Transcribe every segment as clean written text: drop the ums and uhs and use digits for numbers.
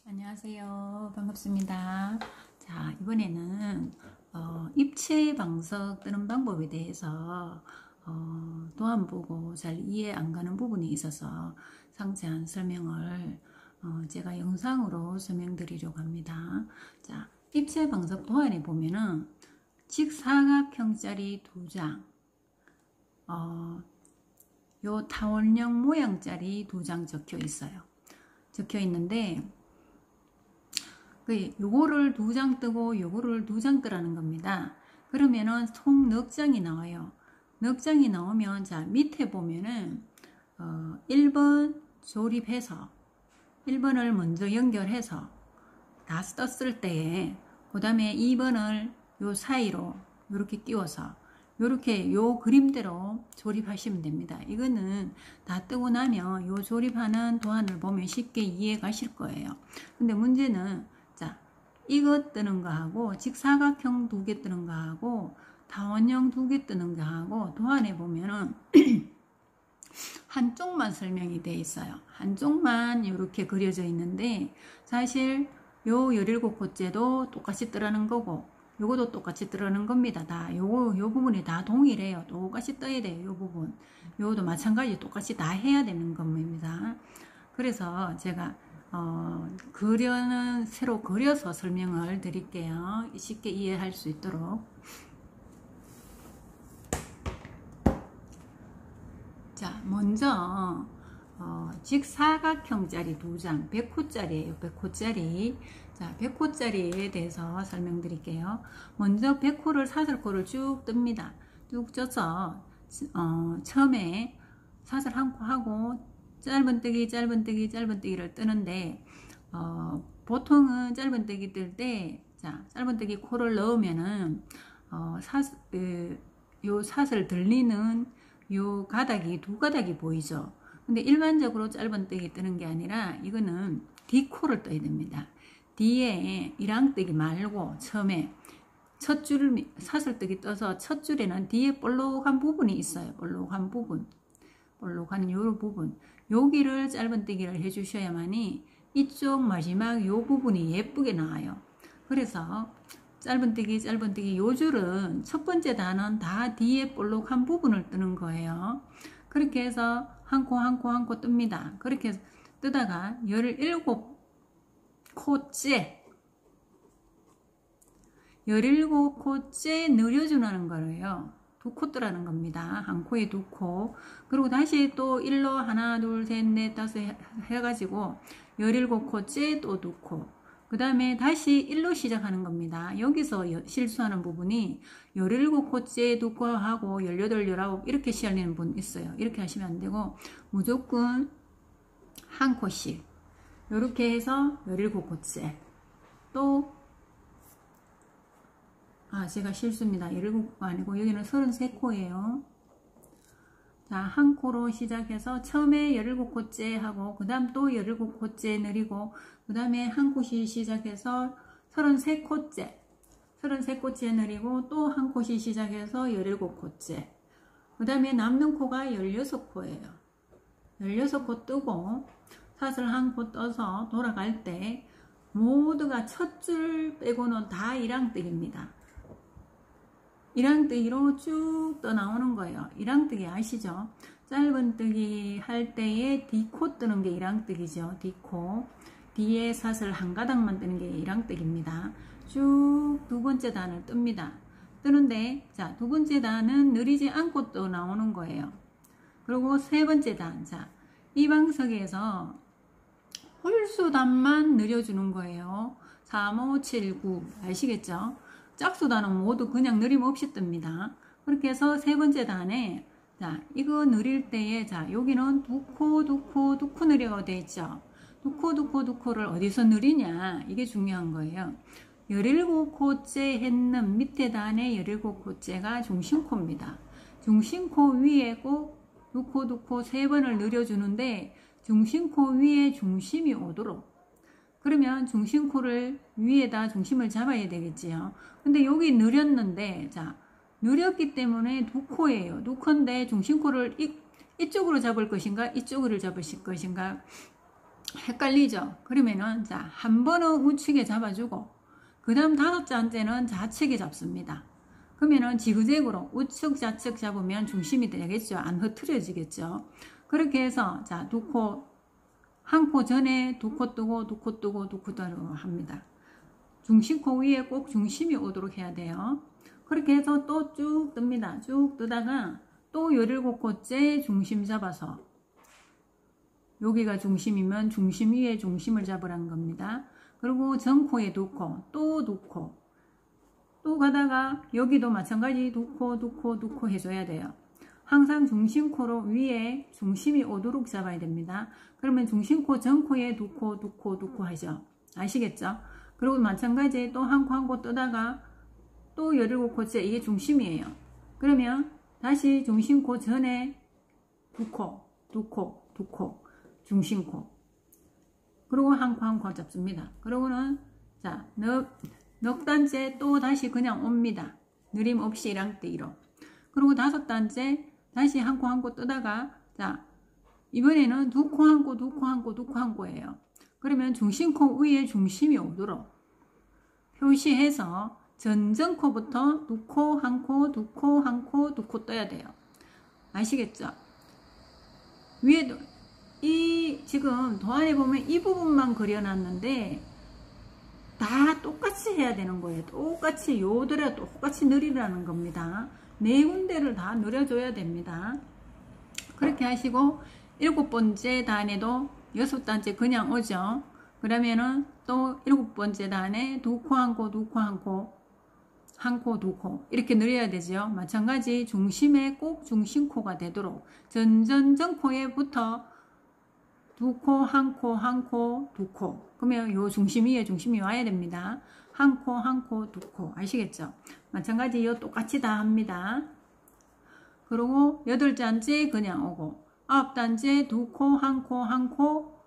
안녕하세요. 반갑습니다. 자, 이번에는 입체 방석 뜨는 방법에 대해서 도안 보고 잘 이해 안 가는 부분이 있어서 상세한 설명을 제가 영상으로 설명드리려고 합니다. 자, 입체 방석 도안에 보면은 직사각형짜리 2장, 요 타원형 모양짜리 2장 적혀 있어요. 적혀 있는데 요거를 2장 뜨고 요거를 2장 뜨라는 겁니다. 그러면은 총 넉 장이 나와요. 넉 장이 나오면 자 밑에 보면은 1번 조립해서 1번을 먼저 연결해서 다 떴을 때에 그 다음에 2번을 요 사이로 이렇게 끼워서 요렇게 요 그림대로 조립하시면 됩니다. 이거는 다 뜨고 나면 요 조립하는 도안을 보면 쉽게 이해 가실 거예요. 근데 문제는 자, 이거 뜨는 거하고 직사각형 2개 뜨는 거하고 타원형 2개 뜨는 거하고 도안에 보면은 한쪽만 설명이 돼 있어요. 한쪽만 이렇게 그려져 있는데 사실 요 17코째도 똑같이 뜨라는 거고 요거도 똑같이 뜨라는 겁니다. 요 부분이 다 동일해요. 똑같이 떠야 돼요. 요 부분. 요것도 마찬가지 똑같이 다 해야 되는 겁니다. 그래서 제가 새로 그려서 설명을 드릴게요. 쉽게 이해할 수 있도록. 자, 먼저 직사각형짜리 2장, 100호짜리예요. 100호짜리. 자, 100호짜리에 대해서 설명드릴게요. 먼저 100호를 사슬코를 쭉 뜹니다. 쭉 쪄서 처음에 사슬 한 코 하고 짧은뜨기 짧은뜨기를 뜨는데 보통은 짧은뜨기 뜰 때 자, 짧은뜨기 코를 넣으면은 요 사슬 들리는 요 가닥이 2가닥이 보이죠. 근데 일반적으로 짧은뜨기 뜨는 게 아니라 이거는 D코를 떠야 됩니다. 뒤에 이랑뜨기 말고 처음에 첫 줄 사슬뜨기 떠서 첫 줄에는 뒤에 볼록한 부분이 있어요. 볼록한 부분. 볼록한 요 부분. 여기를 짧은뜨기를 해 주셔야만이 이쪽 마지막 요 부분이 예쁘게 나와요. 그래서 짧은뜨기 요 줄은 첫 번째 단은 다 뒤에 볼록한 부분을 뜨는 거예요. 그렇게 해서 한 코 한 코 한 코 뜹니다. 그렇게 해서 뜨다가 17코째 늘려주는 거예요. 2코 뜨라는 겁니다. 한 코에 2코. 그리고 다시 또 1로 하나, 둘, 셋, 넷, 다섯 해가지고 17코째 또 2코. 그 다음에 다시 1로 시작하는 겁니다. 여기서 실수하는 부분이 17코째 2코 하고 18, 19 이렇게 시작하는 분 있어요. 이렇게 하시면 안 되고 무조건 한 코씩 이렇게 해서 17코째 또 제가 실수입니다. 17코가 아니고 여기는 33코예요. 자, 한 코로 시작해서 처음에 17코째 하고 그 다음 또 17코째 느리고 그 다음에 한 코씩 시작해서 33코째 느리고 또 한 코씩 시작해서 17코째 그 다음에 남는 코가 16코예요. 16코 뜨고 사슬 한 코 떠서 돌아갈 때 모두가 첫 줄 빼고는 다 이랑뜨기입니다. 이랑뜨기로 쭉 떠나오는 거예요. 이랑뜨기 아시죠? 짧은뜨기 할 때에 D코 뜨는 게 이랑뜨기죠. D코. 뒤에 사슬 한 가닥만 뜨는 게 이랑뜨기입니다. 쭉 두 번째 단을 뜹니다. 뜨는데 자, 두 번째 단은 느리지 않고 또 나오는 거예요. 그리고 세 번째 단. 자, 이 방석에서 홀수단만 늘려주는 거예요. 3, 5, 7, 9 아시겠죠? 짝수단은 모두 그냥 느림없이 뜹니다. 그렇게 해서 세 번째 단에 자, 이거 느릴 때에 자, 여기는 2코 느려가 되어 있죠. 2코를 어디서 느리냐? 이게 중요한 거예요. 17코째 했는 밑에 단에 17코째가 중심코입니다. 중심코 위에 꼭 2코 세 번을 늘려주는데 중심코 위에 중심이 오도록 그러면 중심코를 위에다 중심을 잡아야 되겠지요. 근데 여기 느렸는데 자 느렸기 때문에 2코예요. 2코인데 중심코를 이쪽으로 잡을 것인가 이쪽으로 잡으실 것인가 헷갈리죠? 그러면은 자, 한 번은 우측에 잡아주고 그 다음 5잔째는 좌측에 잡습니다. 그러면은 지그재그로 우측 좌측 잡으면 중심이 되겠죠. 안 흐트러지겠죠. 그렇게 해서 자, 두 코, 한 코 전에 두 코 뜨고 두 코 뜨고 두 코 뜨고 합니다. 중심코 위에 꼭 중심이 오도록 해야 돼요. 그렇게 해서 또 쭉 뜹니다. 쭉 뜨다가 또 17코째 중심 잡아서 여기가 중심이면 중심 위에 중심을 잡으라는 겁니다. 그리고 전코에 두 코, 또 두 코, 또 가다가 여기도 마찬가지 두 코, 두 코, 두 코 해줘야 돼요. 항상 중심코로 위에 중심이 오도록 잡아야 됩니다. 그러면 중심코 전코에 두 코, 두 코, 두 코 하죠. 아시겠죠? 그리고 마찬가지 또 한 코 한 코 뜨다가 또 17코째 이게 중심이에요. 그러면 다시 중심코 전에 두 코, 두 코, 두 코, 중심코. 그리고 한 코 한 코 잡습니다. 그러고는 자, 넉 단째 또 다시 그냥 옵니다. 느림 없이 1랑띠로. 그리고 5단째 다시 한 코 한 코 뜨다가 자, 이번에는 두 코 한 코, 두 코 한 코, 두 코 한 코예요. 그러면 중심코 위에 중심이 오도록 표시해서 전전코부터 두 코, 한 코, 두 코, 한 코, 두 코 떠야 돼요. 아시겠죠? 위에도 이 지금 도안에 보면 이 부분만 그려놨는데 다 똑같이 해야 되는 거예요. 똑같이 요들에 똑같이 느리라는 겁니다. 네 군데를 다 느려줘야 됩니다. 그렇게 하시고 7번째 단에도 6단째 그냥 오죠. 그러면은 또 7번째 단에 두 코 한 코, 두 코 한 코, 한 코, 두 코 이렇게 늘려야 되죠. 마찬가지 중심에 꼭 중심코가 되도록 전전전코에부터 두 코, 한 코, 한 코, 두 코. 그러면 요 중심 위에 중심이 와야 됩니다. 한 코, 한 코, 두 코. 아시겠죠? 마찬가지 요 똑같이 다 합니다. 그리고 8잔째 그냥 오고 9단째 두 코, 한 코, 한 코,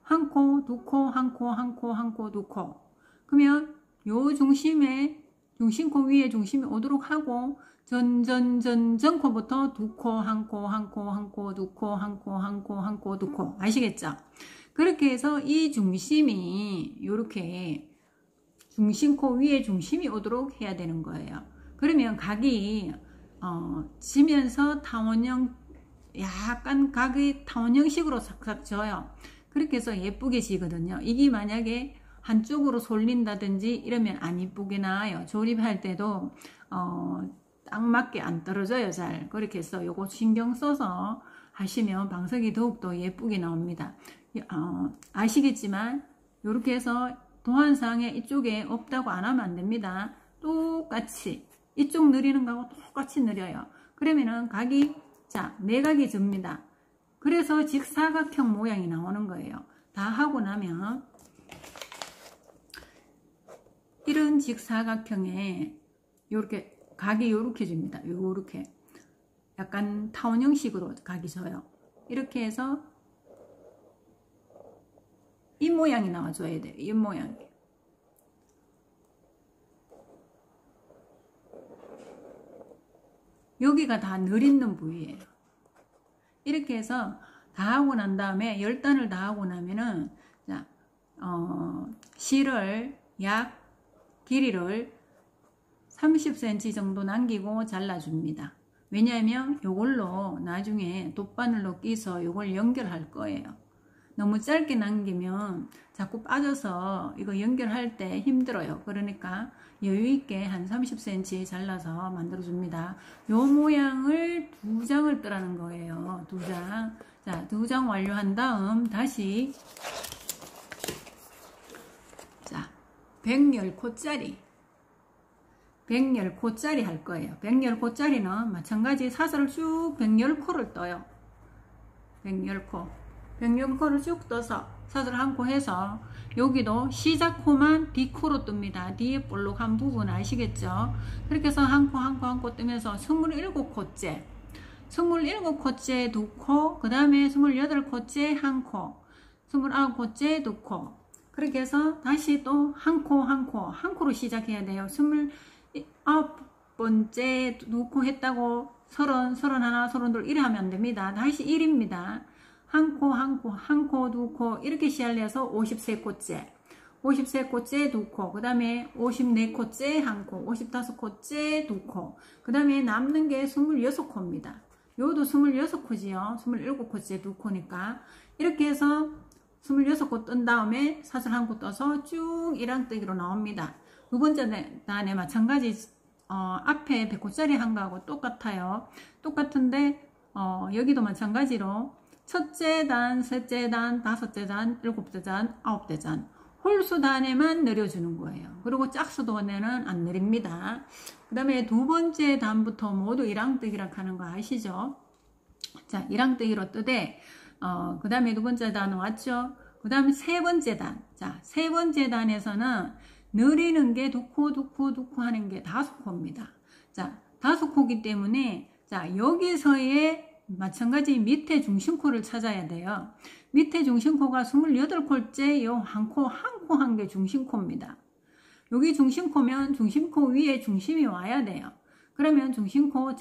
한 코, 두 코, 한 코, 한 코, 한 코, 두 코. 그러면 요 중심에 중심코 위에 중심이 오도록 하고 전코부터 두 코, 한 코, 한 코, 한 코, 두 코, 한 코, 한 코, 한 코, 두 코. 아시겠죠? 그렇게 해서 이 중심이 요렇게 중심코 위에 중심이 오도록 해야 되는 거예요. 그러면 각이 지면서 타원형 약간 각이 타원형식으로 싹싹 져요. 그렇게 해서 예쁘게 지거든요. 이게 만약에 한쪽으로 솔린다든지 이러면 안 이쁘게 나와요. 조립할 때도 딱 맞게 안 떨어져요. 잘. 그렇게 해서 요거 신경 써서 하시면 방석이 더욱더 예쁘게 나옵니다. 아시겠지만 이렇게 해서 도안상에 이쪽에 없다고 안 하면 안 됩니다. 똑같이 이쪽 느리는 거하고 똑같이 느려요. 그러면은 각이 자 내각이 줍니다. 그래서 직사각형 모양이 나오는 거예요. 다 하고 나면 이런 직사각형에 요렇게 각이 요렇게 줍니다. 요렇게 약간 타원 형식으로 각이 져요. 이렇게 해서 이 모양이 나와줘야 돼요. 이 모양이. 여기가 다 늘 있는 부위예요. 이렇게 해서 다 하고 난 다음에 10단을 다 하고 나면은 자, 실을 약 길이를 30cm 정도 남기고 잘라줍니다. 왜냐하면 이걸로 나중에 돗바늘로 끼서 이걸 연결할 거예요. 너무 짧게 남기면 자꾸 빠져서 이거 연결할 때 힘들어요. 그러니까 여유있게 한 30cm 잘라서 만들어줍니다. 요 모양을 2장을 뜨라는 거예요. 2장. 자, 2장 완료한 다음 다시 자, 110코짜리 110코짜리 할 거예요. 110코짜리는 마찬가지 사슬을 쭉 110코를 떠요. 110코. 110코를 쭉 떠서 사슬 한 코 해서 여기도 시작 코만 D코로 뜹니다. 뒤에 볼록한 부분 아시겠죠? 그렇게 해서 한 코 한 코 한 코 뜨면서 27코째 27코째 2코, 그 다음에 28코째 1코, 29코째 2코. 그렇게 해서 다시 또 한 코 한 코로 시작해야 돼요. 29번째 2코 했다고 30, 31, 32 이래 하면 안 됩니다. 다시 1입니다. 한 코, 두 코 이렇게 씨알려서 53코째. 53코째 두 코, 그 다음에 54코째 한 코, 55코째 두 코, 그 다음에 남는 게 26코입니다. 요도 26코지요. 27코째 두 코니까. 이렇게 해서 26코 뜬 다음에 사슬 한 코 떠서 쭉 일랑뜨기로 나옵니다. 두 번째 단에 마찬가지 앞에 100코짜리 한 거하고 똑같아요. 똑같은데 여기도 마찬가지로 첫째 단, 셋째 단, 다섯째 단, 일곱째 단, 아홉째 단 홀수 단에만 내려주는 거예요. 그리고 짝수 단에는 안 내립니다. 그 다음에 두 번째 단부터 모두 일랑뜨기라 하는 거 아시죠? 자, 일랑뜨기로 뜨되 그 다음에 두 번째 단 왔죠? 그 다음에 세 번째 단. 자, 세 번째 단에서는 느리는 게 두 코 하는 게 5코입니다. 자, 5코기 때문에 자, 여기서의 마찬가지 밑에 중심코를 찾아야 돼요. 밑에 중심코가 28코째 요 한 코 한 게 중심코입니다. 여기 중심코면 중심코 위에 중심이 와야 돼요. 그러면 중심코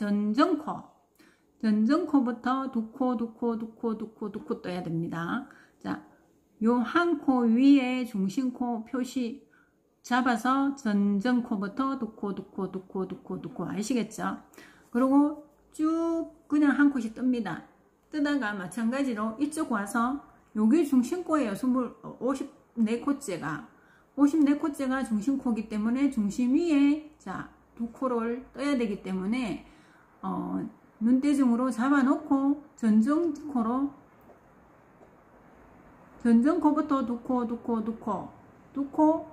전정코부터 두 코 떠야 됩니다. 자, 요 한 코 위에 중심코 표시 잡아서 전정코부터 두 코 아시겠죠? 그리고 쭉 그냥 한 코씩 뜹니다. 뜨다가 마찬가지로 이쪽 와서 여기 중심코예요. 54코째가 중심코이기 때문에 중심 위에 자, 두 코를 떠야 되기 때문에 눈대중으로 잡아놓고 전정코부터 두 코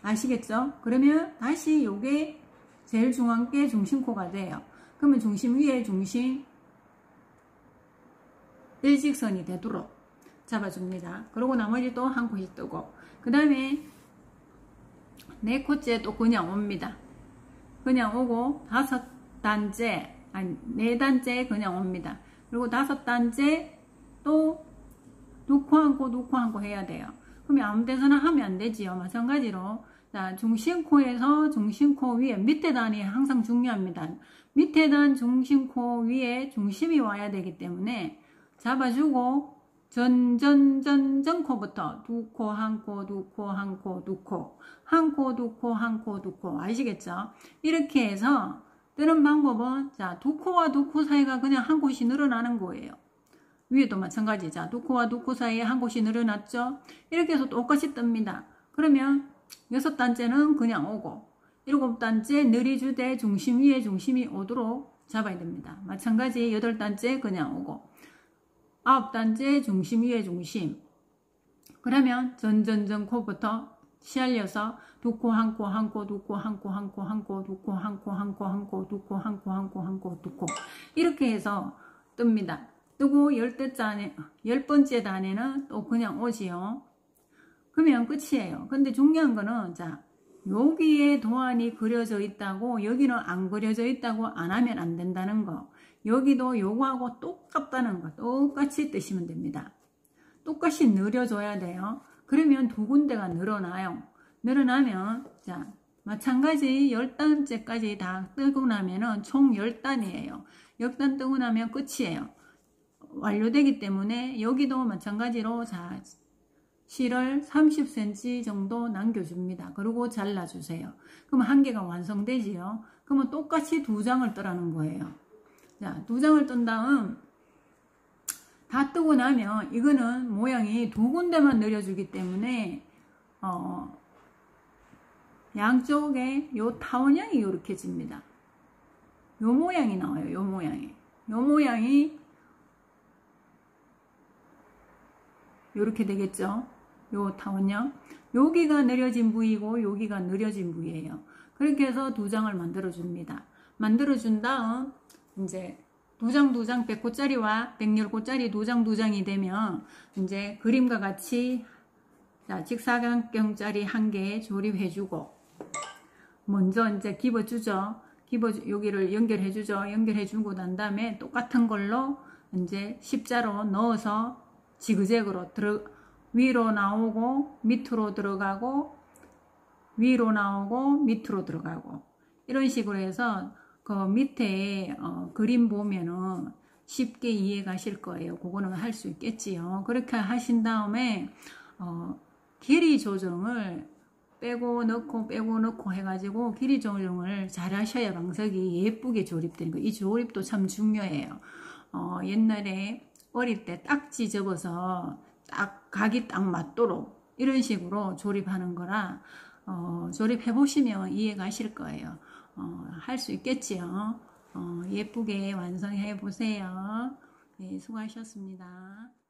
아시겠죠? 그러면 다시 요게 제일 중앙 게 중심코가 돼요. 그러면 중심 위에 중심 일직선이 되도록 잡아줍니다. 그리고 나머지 또 한 코씩 뜨고 그 다음에 네 코째 또 그냥 옵니다. 그냥 오고 네 단째 그냥 옵니다. 그리고 5단째 또 두 코 한 코 해야 돼요. 그러면 아무 데서나 하면 안 되지요. 마찬가지로 자, 중심코에서 중심코 위에 밑에 단이 항상 중요합니다. 밑에 단 중심코 위에 중심이 와야 되기 때문에 잡아주고 전정코부터 두 코 한 코 아시겠죠? 이렇게 해서 뜨는 방법은 자, 두 코와 두 코 사이가 그냥 한 곳이 늘어나는 거예요. 위에도 마찬가지. 자, 두 코와 두 코 사이에 한 곳이 늘어났죠? 이렇게 해서 똑같이 뜹니다. 그러면 6단째는 그냥 오고 7단째 느리주되 중심 위에 중심이 오도록 잡아야 됩니다. 마찬가지 8단째 그냥 오고 9단째 중심 위에 중심. 그러면 전정코부터 시알려서 두 코 한 코 이렇게 해서 뜹니다. 뜨고 10번째 단에는 또 그냥 오지요. 그러면 끝이에요. 근데 중요한 거는 자, 여기에 도안이 그려져 있다고 여기는 안 그려져 있다고 안 하면 안 된다는 거. 여기도 요거하고 똑같다는 거 똑같이 뜨시면 됩니다. 똑같이 늘려줘야 돼요. 그러면 두 군데가 늘어나요. 늘어나면 자, 마찬가지 10단째까지 다 뜨고 나면은 총 10단이에요. 10단 뜨고 나면 끝이에요. 완료되기 때문에 여기도 마찬가지로 자, 실을 30cm 정도 남겨줍니다. 그리고 잘라주세요. 그럼 한 개가 완성되지요. 그러면 똑같이 두 장을 뜨라는 거예요. 자, 두 장을 뜬 다음 다 뜨고 나면 이거는 모양이 두 군데만 늘려주기 때문에 양쪽에 요 타원형이 이렇게 집니다. 요 모양이 나와요. 요 모양이 요렇게 되겠죠. 요 타원형 여기가 느려진 부위고 여기가 느려진 부위예요. 그렇게 해서 두 장을 만들어 줍니다. 만들어 준 다음 이제 두 장 100코짜리와 110코짜리 두 장이 되면 이제 그림과 같이 자, 직사각형짜리 한 개 조립해 주고 먼저 이제 집어 주죠. 여기를 연결해 주죠. 연결해 주고 난 다음에 똑같은 걸로 이제 십자로 넣어서 지그재그로 위로 나오고 밑으로 들어가고 위로 나오고 밑으로 들어가고 이런 식으로 해서 그 밑에 그림 보면은 쉽게 이해 가실 거예요. 그거는 할 수 있겠지요. 그렇게 하신 다음에 길이 조정을 빼고 넣고 해가지고 길이 조정을 잘 하셔야 방석이 예쁘게 조립되는 거예요. 이 조립도 참 중요해요. 옛날에 어릴 때 딱지 접어서 딱 각이 딱 맞도록 이런 식으로 조립하는 거라 조립해 보시면 이해 가실 거예요. 할 수 있겠지요. 예쁘게 완성해 보세요. 네, 수고하셨습니다.